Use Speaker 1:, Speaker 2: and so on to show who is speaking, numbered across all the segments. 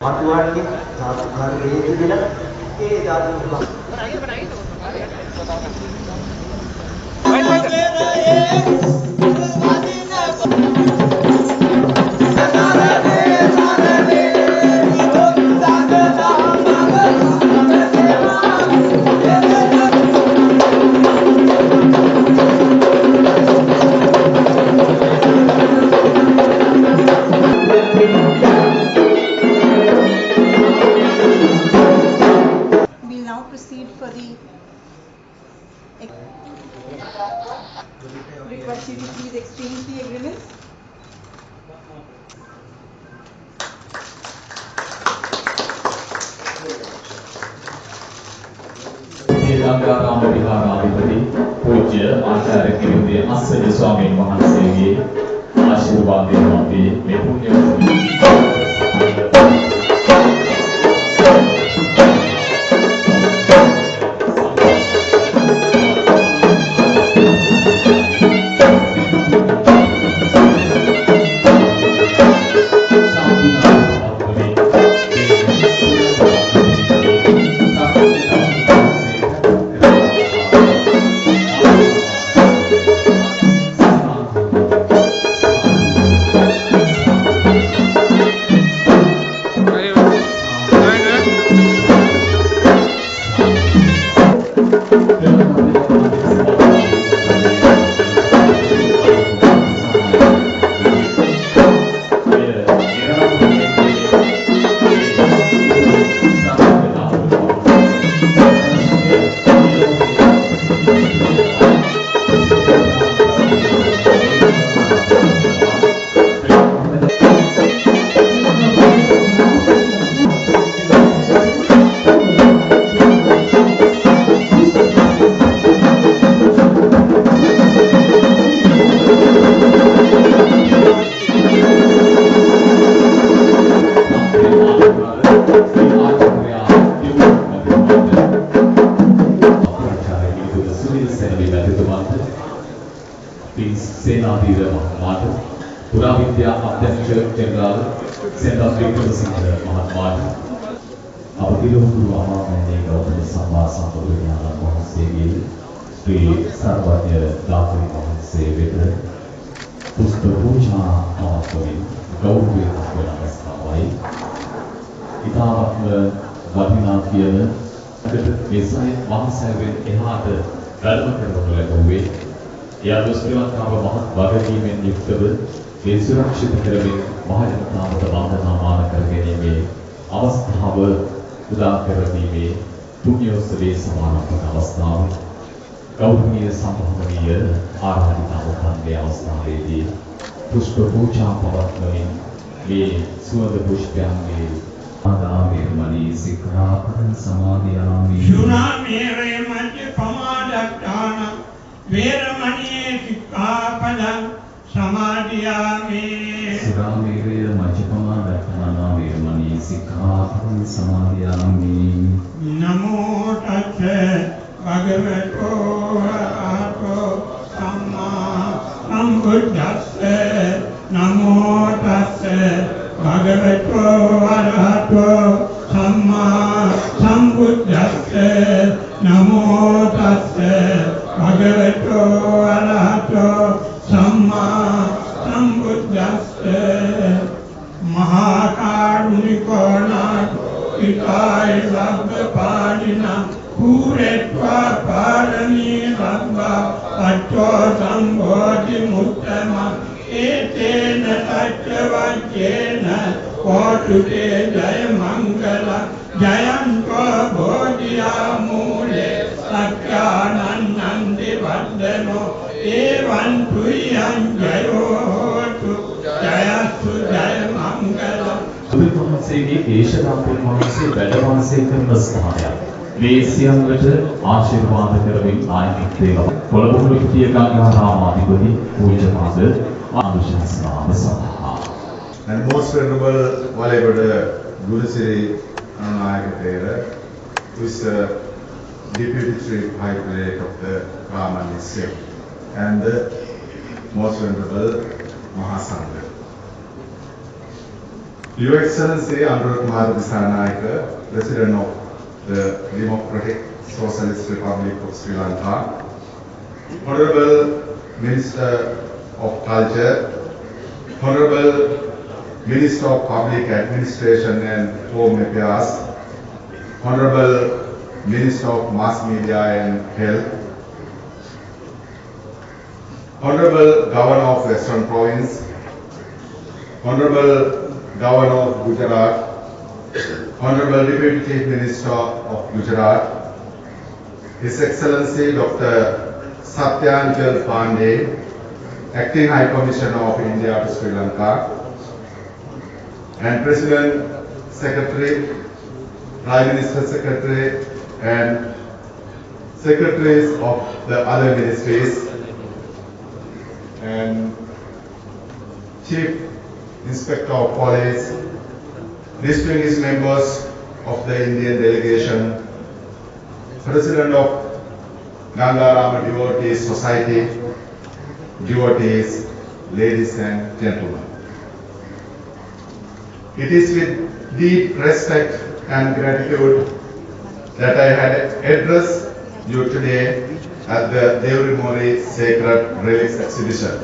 Speaker 1: मातुआनी धातु घर रेत दिला ये धातु
Speaker 2: proceed for the request you to please exchange the agreements.
Speaker 3: Gangarama විහාරාධිපති පූජ්‍ය ආචාර්ය කිරුදේ අස්සජ ස්වාමීන් වහන්සේගේ ආශිර්වාදයෙන් අපි මේ පුණ්‍ය සේනාධීර මහත්මයාට පුරාවිද්‍යා අධ්‍යක්ෂ ජෙනරාල් සෙන්ඩර් වික්‍රමසිංහ මහත්මයාට අපගිලෝගුරු අමාත්‍යනේ ගෞතම සම්මා සම්බුදුරජාණන් වහන්සේගේ ශ්‍රී සර්වඥ ධාතුන් වහන්සේ වෙත පුෂ්ප පූජා පවත්වමින් ගෞරවය දක්වන අවස්ථාවයි. ඉතාමත්ම වටිනා කියන මේ සය වහන්සේගෙන් එහාට ධර්ම කරනු ලැබුවේ යාදු ශ්‍රීලංකාව මහත් වගකීමෙන් යුක්තව ඒ සුරක්ෂිත කරමින් මහජනතාවට වන්දනාමාන කර ගැනීමේ අවස්ථාව උදා කරගැනීමේ පුණ්‍යෝත්සවයේ සමාරම්භක අවස්ථාව ගෞරවනීය සම්මානීය ආරාධිතාවකන්ගේ අවස්ථාවේදී පුෂ්ප පූජා පවත්වමින් මේ සුවඳ පුෂ්පයන්ගේ ආදාමේමණී සික්ඛාපදං සමාදියාමි
Speaker 4: සුනාමේරේ මජ්ජ පමාදත්තාන වේරමණී සික්ඛාපදං සමාදියාමි
Speaker 3: සුරාමේරය මජ්ජපමා දක්ඛනා වේරමණී සික්ඛාපදං සමාදියාමි
Speaker 4: නමෝ තස්ස භගවතෝ අරහතෝ සම්මා සම්බුද්දස්ස නමෝ තස්ස භගවතෝ අරහතෝ සම්මා සම්බුද්දස්ස නමෝ තස්ස භගවතෝ අරහතෝ සම්මා සම්බුද්දස්ස මහා කරුණිකෝ නාථිකාය ලබ්ධපාණිනා පුරෙත්වා පාරමී ලබ්ධා අට්ඨෝ සම්බෝධි මුත්තම ඒතේන සච්චවච්චේන කෝටුතේ ජය මංගල ජයන්තෝ බෝධියා මූලේ සත්‍යානන්දි වන්දනෝ එවං තුයං ජයෝ හෝතු ජයසු ජය මංගල
Speaker 3: බුදුන්වහන්සේගේ දේශනාපුන් වහන්සේ වැඩ වාසය කරන ස්ථානයක් මේ සියල්ලට ආශිර්වාද කරමින් ආයතනයේ කොළඹ විද්‍ය ගංගාරාමාධිපති පූජ්‍යපාද ආනුශාසනාව සඳහා
Speaker 5: and most venerable Walebada Gurusiri Ananayaka Thera, who is Deputy Chief High Cleric of the Raman District, and the most venerable Mahasangha. Your Excellency Anuruddha Kumar Dissanayake, President of the Democratic Socialist Republic of Sri Lanka, Honorable Minister of Culture, Honorable Minister of Public Administration and Home Affairs, Honorable Minister of Mass Media and Health, Honorable Governor of Western Province, Honorable Governor of Gujarat, Honorable Deputy Chief Minister of Gujarat, His Excellency Dr. Satyanjal Pandey, Acting High Commissioner of India to Sri Lanka, and President, Secretary, Prime Minister Secretary, and Secretaries of the other ministries, and Chief Inspector of Police, distinguished members of the Indian delegation, President of Gangarama Devotees Society, devotees, ladies and gentlemen. It is with deep respect and gratitude that I had addressed you today at the Devri Mori Sacred Relics Exhibition,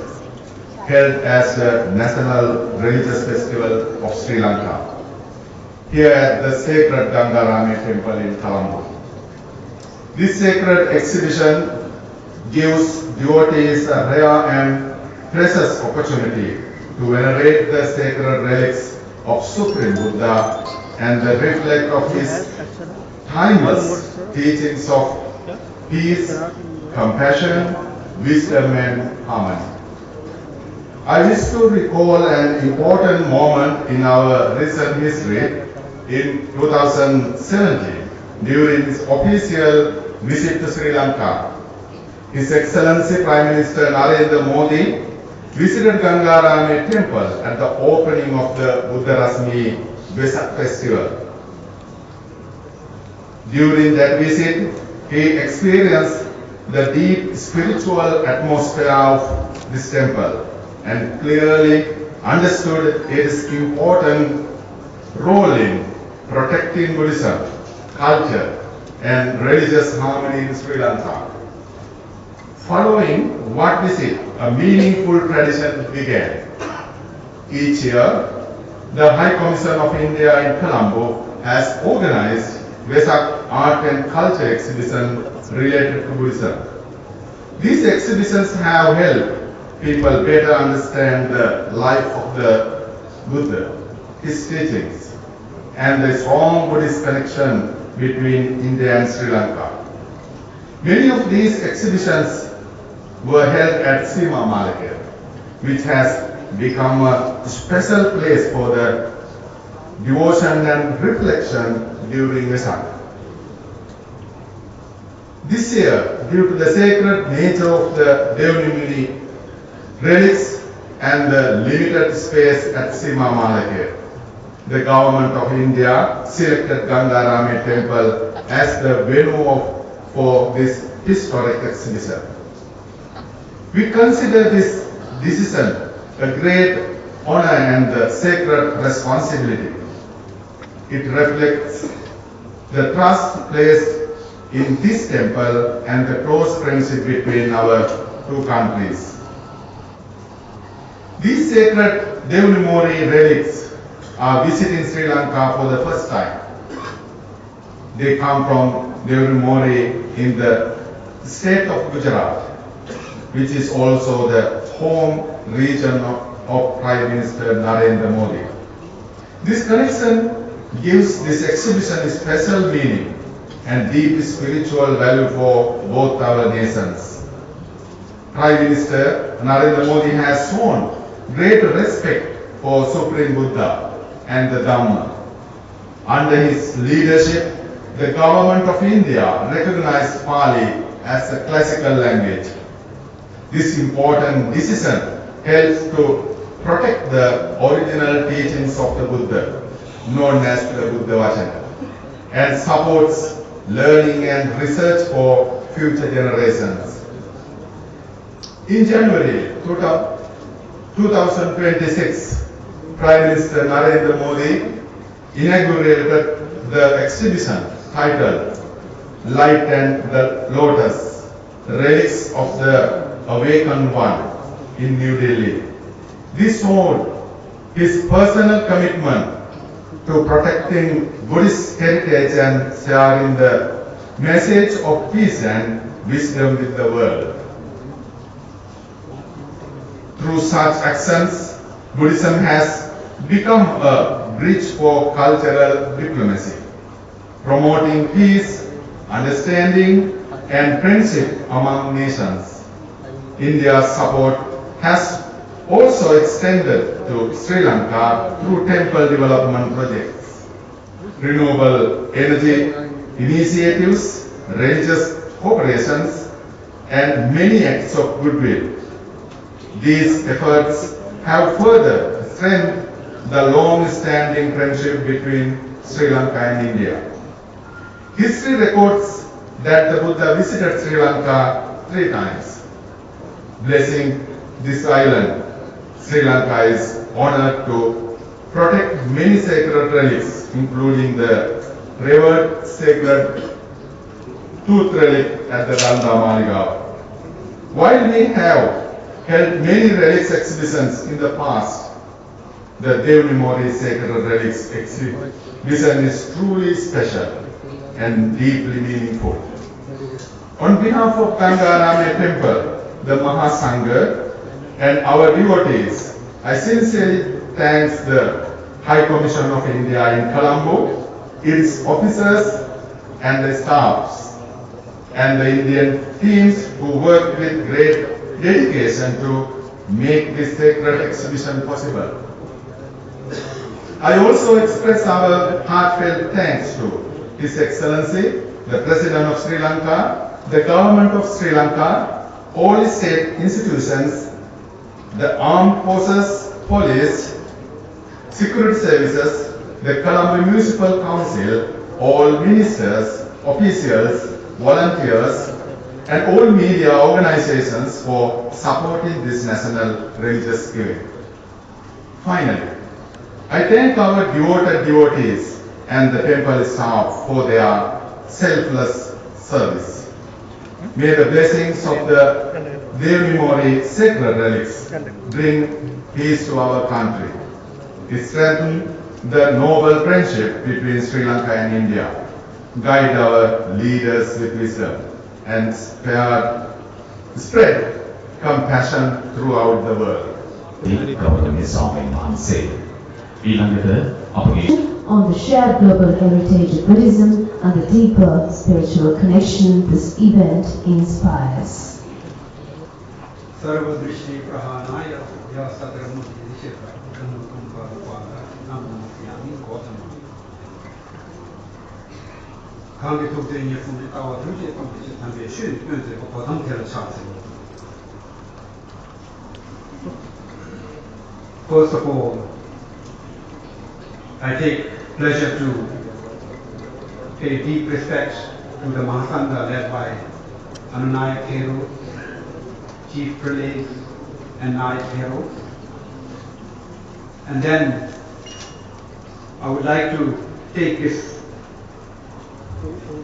Speaker 5: held as the National Religious Festival of Sri Lanka, here at the Sacred Gangarame Temple in Colombo. This sacred exhibition gives devotees a rare and precious opportunity to venerate the sacred relics of Supreme Buddha and reflect of his timeless teachings of peace, compassion, wisdom and harmony. I wish to recall an important moment in our recent history in 2017 during his official visit to Sri Lanka. His Excellency Prime Minister Narendra Modi visited Gangarame Temple at the opening of the Buddha Rasmi Vesak Festival. During that visit, he experienced the deep spiritual atmosphere of this temple and clearly understood its important role in protecting Buddhism, culture, and religious harmony in Sri Lanka. Following what visit, a meaningful tradition began. Each year, the High Commission of India in Colombo has organized Vesak art and culture exhibition related to Buddhism. These exhibitions have helped people better understand the life of the Buddha, his teachings, and the strong Buddhist connection between India and Sri Lanka. Many of these exhibitions were held at Sima Malakir, which has become a special place for the devotion and reflection during Vesak. This year, due to the sacred nature of the Devnimuni relics and the limited space at Sima Malakir, the government of India selected Gangarame Temple as the venue for this historic exhibition. We consider this decision a great honor and a sacred responsibility. It reflects the trust placed in this temple and the close friendship between our two countries. These sacred Devnimori relics are visiting Sri Lanka for the first time. They come from Devnimori in the state of Gujarat, which is also the home region of Prime Minister Narendra Modi. This connection gives this exhibition a special meaning and deep spiritual value for both our nations. Prime Minister Narendra Modi has shown great respect for Supreme Buddha and the Dhamma. Under his leadership, the government of India recognized Pali as a classical language. This important decision helps to protect the original teachings of the Buddha, known as the Buddha Vachana, and supports learning and research for future generations. In January 2026, Prime Minister Narendra Modi inaugurated the exhibition titled Light and the Lotus, Relics of the Awakened One in New Delhi. This showed his personal commitment to protecting Buddhist heritage and sharing the message of peace and wisdom with the world. Through such actions, Buddhism has become a bridge for cultural diplomacy, promoting peace, understanding, and friendship among nations. India's support has also extended to Sri Lanka through temple development projects, renewable energy initiatives, religious cooperations, and many acts of goodwill. These efforts have further strengthened the long-standing friendship between Sri Lanka and India. History records that the Buddha visited Sri Lanka 3 times. Blessing this island, Sri Lanka is honored to protect many sacred relics, including the revered sacred tooth relic at the Danda Maligaon. While we have held many relics exhibitions in the past, the Dev Memory Sacred Relics exhibition is truly special and deeply meaningful. On behalf of Gangarame Temple, the Mahasangha, and our devotees, I sincerely thank the High Commission of India in Colombo, its officers and the staffs, and the Indian teams who worked with great dedication to make this sacred exhibition possible. I also express our heartfelt thanks to His Excellency, the President of Sri Lanka, the Government of Sri Lanka, all state institutions, the armed forces, police, security services, the Colombo Municipal Council, all ministers, officials, volunteers, and all media organizations for supporting this national religious event. Finally, I thank our devoted devotees and the temple staff for their selfless service. May the blessings of the Dev Memory Sacred Relics bring peace to our country, strengthen the noble friendship between Sri Lanka and India, guide our leaders with wisdom, and spread compassion throughout the world.
Speaker 6: On the shared global heritage of Buddhism and the deeper spiritual connection this event inspires.
Speaker 7: Sarvadrishti Prahanaya Yasadramati Dishita Kanukumparapada Namunasiyami Gautama Kangi Tukdenya Funditawa Druje Kampisi Tambe Shun Unze Popotam Tela Chansi. First of all, I take pleasure to pay deep respect to the Mahasangha led by Anunayak Thero, Chief Prelates and Knight Heralds. And then I would like to take this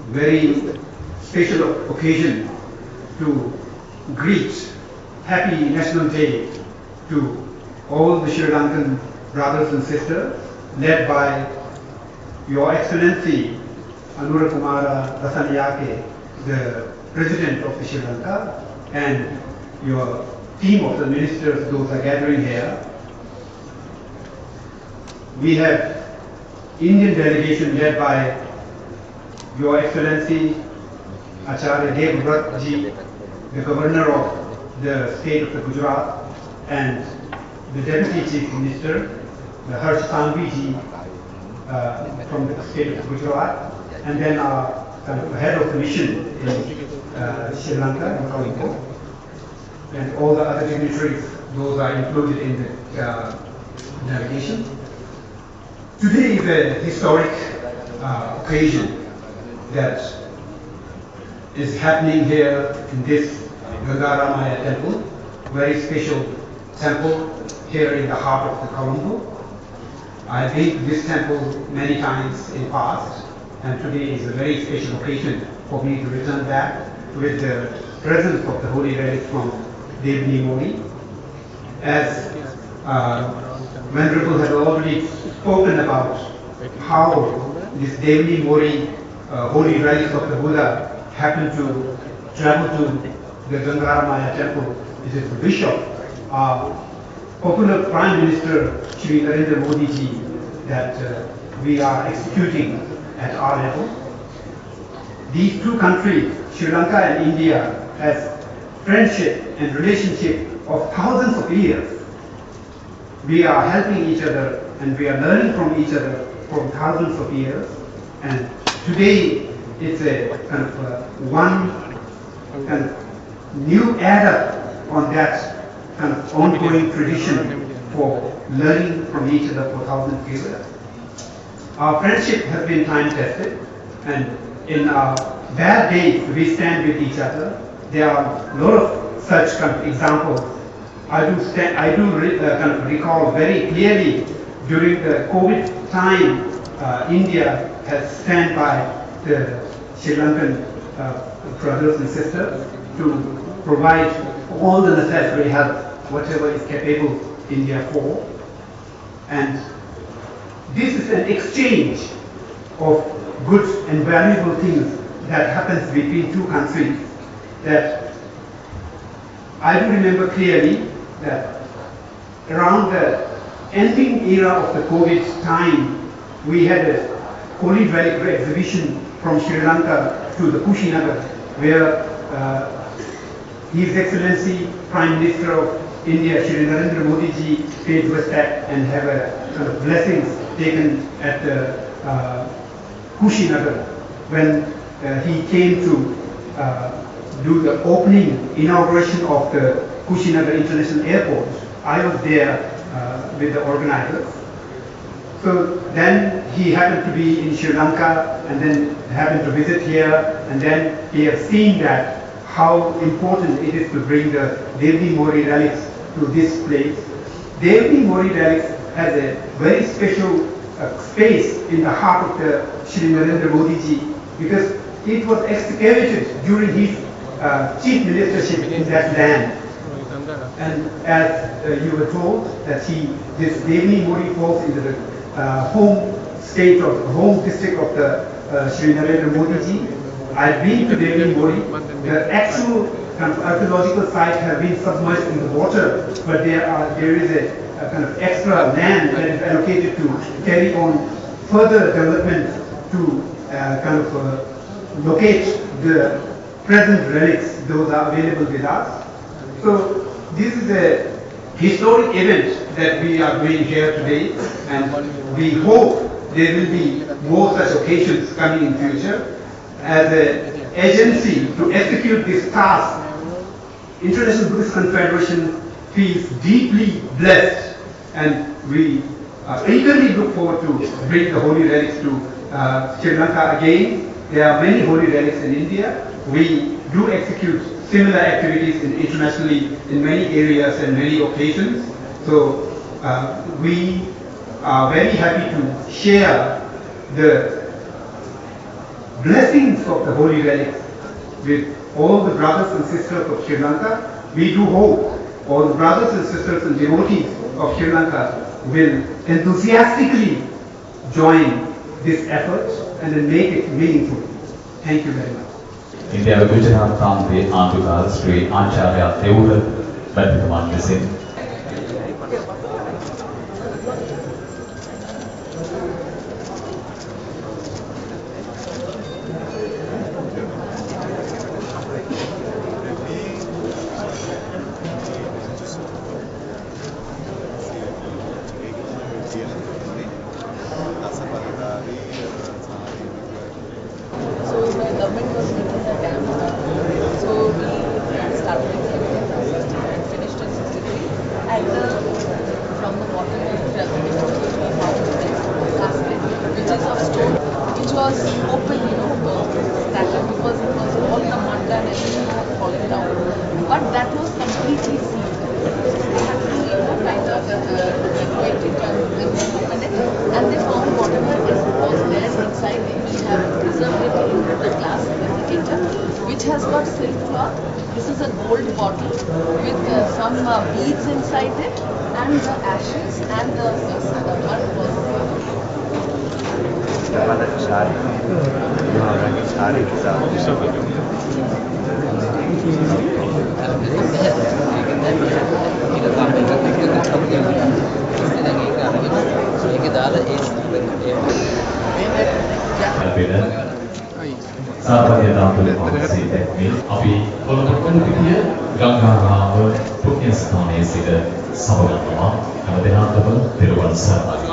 Speaker 7: very special occasion to greet Happy National Day to all the Sri Lankan brothers and sisters, led by Your Excellency Anurakumara Rasanayake, the President of Sri Lanka, and your team of the ministers, those are gathering here. We have Indian delegation led by Your Excellency Acharya Dev Vrat Ji, the Governor of the state of the Gujarat, and the Deputy Chief Minister, the Harsh Sanghvi Ji from the state of Gujarat, and then our head of the mission in Sri Lanka, in Colombo, and all the other dignitaries, those are included in the delegation. Today is a historic occasion that is happening here in this Gangaramaya temple, very special temple here in the heart of the Colombo. I've been to this temple many times in past, and today is a very special occasion for me to return back with the presence of the holy relics from Devni Mori. As Venerable had already spoken about how this Devni Mori holy relics of the Buddha happened to travel to the Gangaramaya temple. This is the bishop, popular Prime Minister Shri Narendra Modi ji, that we are executing at our level. These two countries, Sri Lanka and India, has friendship and relationship of thousands of years. We are helping each other and we are learning from each other for thousands of years. And today it's a kind of one kind of new add-up on that kind of ongoing tradition for learning from each other for thousands of years. Our friendship has been time-tested, and in our bad days we stand with each other. There are a lot of such kind of examples. I do kind of recall very clearly during the COVID time, India has stand by the Sri Lankan brothers and sisters to provide all the necessary help, whatever is capable India for. And this is an exchange of good and valuable things that happens between two countries, that I do remember clearly that around the ending era of the COVID time, we had a holy relic exhibition from Sri Lanka to the Kushinagar, where His Excellency Prime Minister of India, Shri Narendra Modi ji, paid respect and have a kind of blessings taken at the Kushinagar when he came to do the opening inauguration of the Kushinagar International Airport. I was there with the organizers. So then he happened to be in Sri Lanka and then happened to visit here, and then he has seen that how important it is to bring the Devni Mori relics to this place. Devni Mori relics has a very special space in the heart of the Shri Narendra Modi ji, because it was excavated during his chief ministership in that land. And as you were told that this Devni Mori falls into the home district of the Shri Narendra Modi ji. I've been to Devni Mori. The actual kind of archaeological site has been submerged in the water, but there is a kind of extra land that is allocated to carry on further development to kind of locate the present relics. Those are available with us. So this is a historic event that we are doing here today, and we hope there will be more such occasions coming in future. As an agency to execute this task, International Buddhist Confederation feels deeply blessed, and we eagerly look forward to bring the holy relics to Sri Lanka again. There are many holy relics in India. We do execute similar activities internationally in many areas and many occasions. So we are very happy to share the blessings of the holy relics with all the brothers and sisters of Sri Lanka. We do hope all the brothers and sisters and devotees of Sri Lanka will enthusiastically join this effort and then make it meaningful. Thank you very much.
Speaker 3: ඉන්දියාවේ ගුජරාත් ප්‍රාන්තයේ ආණ්ඩුකාර ශ්‍රී ආචාර්ය තෙවුර බැතිතුමන් විසින්
Speaker 2: Government was making the dam, so we started in 17 and finished in 63. And from the bottom of the we found this casket, which is of stone, which was open, scattered because it was all the mud and everything had fallen down. But that was completely sealed. They had to, kind of decorate it and then open it. It has got silk cloth. This is a gold bottle with some beads inside it, and the ashes and the mud was.
Speaker 3: සාපදියතාවල පවසී දැක්මේ අපි කොළඹ පිටිය ගංගාරාම පුණ්‍ය ස්ථානයේ සිට සමගන්නවා හැම දෙනාටම පෙරවන් සරණයි.